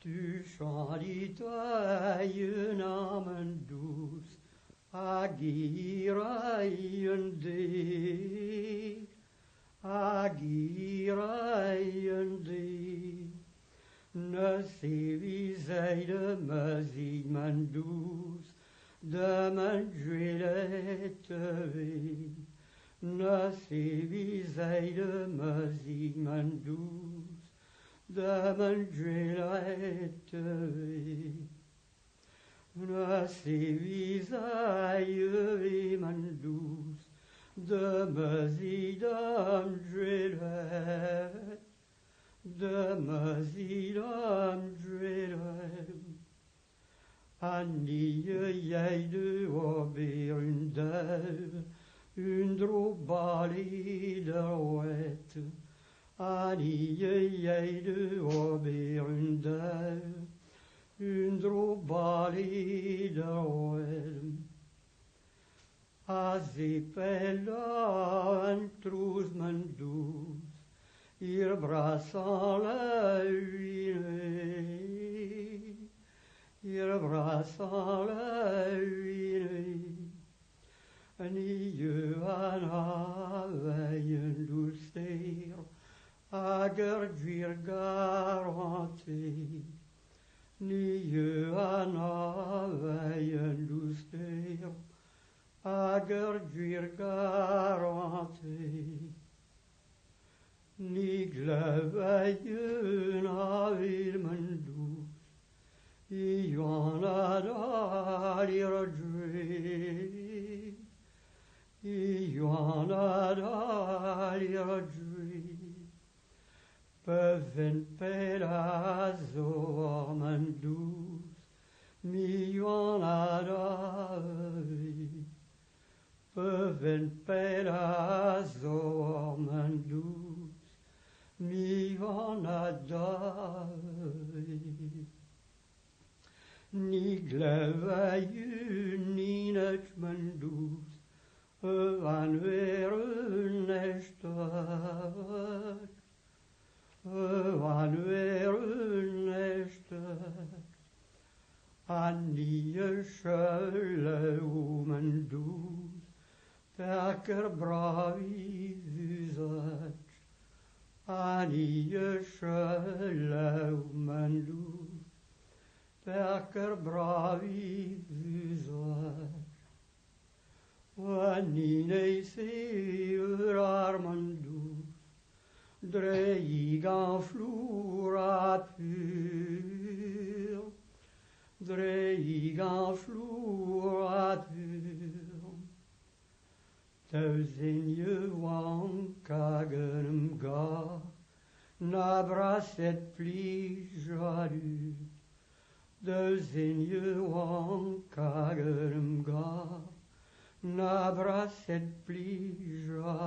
Du chant die namen dus, agireien die, agireien die. Ne sé wie zij de muziek men dus, de men juilette wie. Ne sé wie zij de muziek men dus, de men juilette wie. Ne sé wie zij men dus, de muziek de juilette. De mazidam dreidem, Annie jij de ober een drobali der wet. Annie jij de ober een drobali der wet. Azipella en trus men dus, Ir brasa la uine, ir brasa la uine, ni an aveien dulster, ager vir garanti, ni an aveien dulster, ager vir garanti. Ni gleveien avir men dus, I joana dalir dri, I joana dalir dri. Beven pedazo men dus, mi joana dalir. Beven pedazo men dus, mi vanadai. Ni gleveien ni net men dus, van weer een estek, van weer een estek. Annie schelle men dus, perker bravi vizet. Annie schelle men dus, perker bravi vizet. Annie ne seur men dus, dreigan flora pur, dreigan flora pur. Teuzinje wankagen ga, na braset pli jadu. Teuzinje wankagen ga, na braset pli jadu.